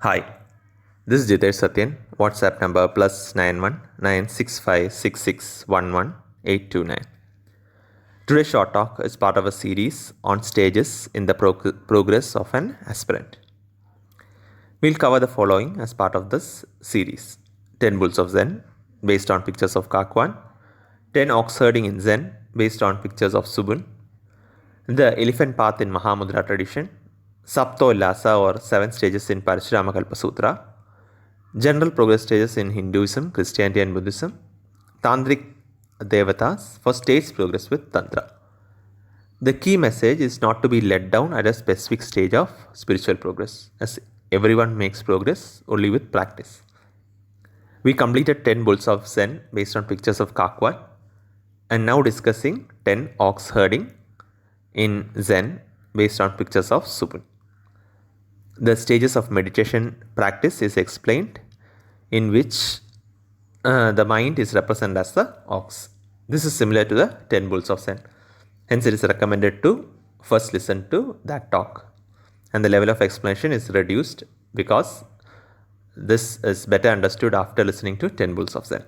Hi, this is Jitesh Satyan, WhatsApp number +91 9656611829. Today's short talk is part of a series on stages in the progress of an aspirant. We'll cover the following as part of this series: 10 bulls of Zen based on pictures of Kakwan, 10 ox herding in Zen based on pictures of Subun, the elephant path in Mahamudra tradition, Sapto Lhasa or 7 stages in Parashurama Kalpa Sutra, general progress stages in Hinduism, Christianity and Buddhism, Tantric Devatas for stage progress with Tantra. The key message is not to be let down at a specific stage of spiritual progress, as everyone makes progress only with practice. We completed 10 bulls of Zen based on pictures of Kakwan and now discussing 10 ox herding in Zen based on pictures of Subun. The stages of meditation practice is explained, in which the mind is represented as the ox. This is similar to the 10 bulls of Zen. Hence, it is recommended to first listen to that talk. And the level of explanation is reduced because this is better understood after listening to 10 bulls of Zen.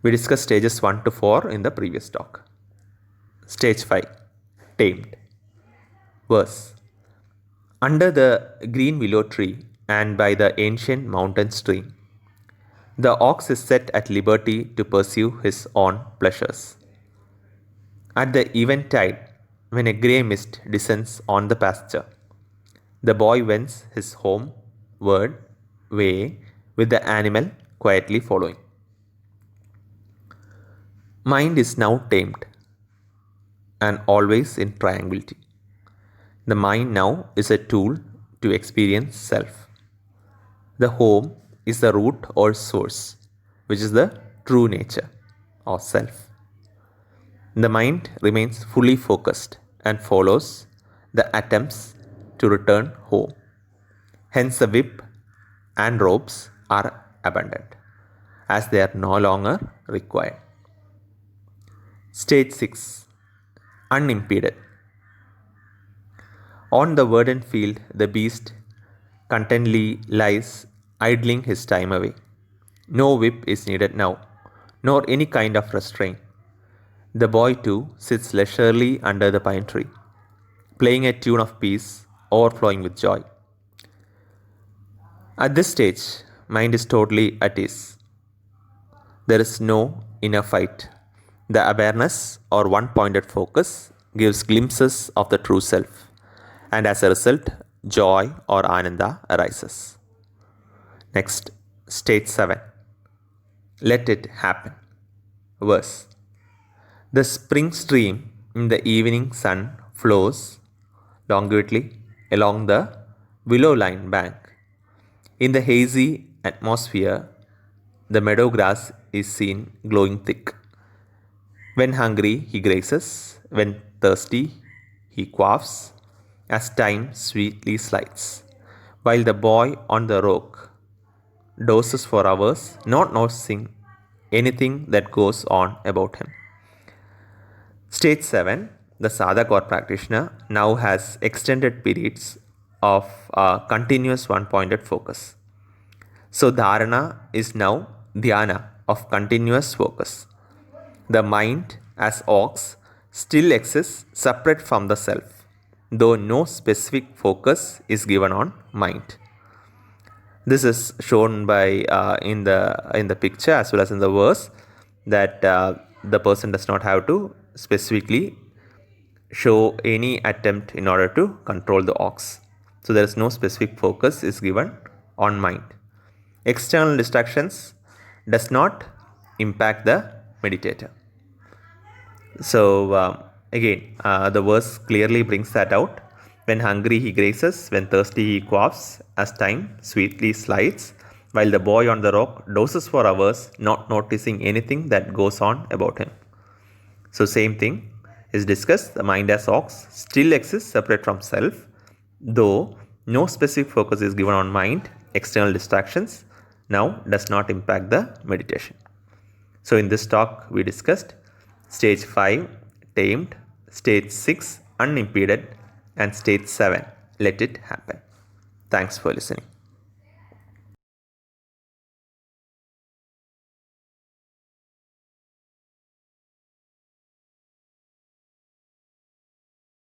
We discussed stages 1 to 4 in the previous talk. Stage 5, tamed. Verse. Under the green willow tree and by the ancient mountain stream, the ox is set at liberty to pursue his own pleasures. At the eventide, when a grey mist descends on the pasture, the boy wends his homeward way with the animal quietly following. Mind is now tamed and always in triangulity. The mind now is a tool to experience self. The home is the root or source, which is the true nature of self. The mind remains fully focused and follows the attempts to return home. Hence, the whip and ropes are abandoned, as they are no longer required. Stage 6, unimpeded. On the verdant field, the beast contentedly lies idling his time away. No whip is needed now, nor any kind of restraint. The boy too sits leisurely under the pine tree, playing a tune of peace, overflowing with joy. At this stage, mind is totally at ease. There is no inner fight. The awareness or one-pointed focus gives glimpses of the true self, and as a result, joy or ananda arises. Next, stage 7. Let it happen. Verse. The spring stream in the evening sun flows longitudinally along the willow-lined bank. In the hazy atmosphere, the meadow grass is seen glowing thick. When hungry, he grazes. When thirsty, he quaffs, as time sweetly slides, while the boy on the rock dozes for hours, not noticing anything that goes on about him. Stage 7, the sadhak or practitioner now has extended periods of continuous one-pointed focus. So dharana is now dhyana of continuous focus. The mind as ox still exists separate from the self, though no specific focus is given on mind. This is shown by in the picture as well as in the verse, that the person does not have to specifically show any attempt in order to control the ox. So there is no specific focus is given on mind. External distractions does not impact the meditator. So again, the verse clearly brings that out. When hungry he grazes, when thirsty he quaffs, as time sweetly slides, while the boy on the rock dozes for hours, not noticing anything that goes on about him. So same thing is discussed. The mind as ox still exists separate from self, though no specific focus is given on mind. External distractions now does not impact the meditation. So in this talk we discussed stage 5, tamed, stage 6, unimpeded, and stage 7, let it happen. Thanks for listening.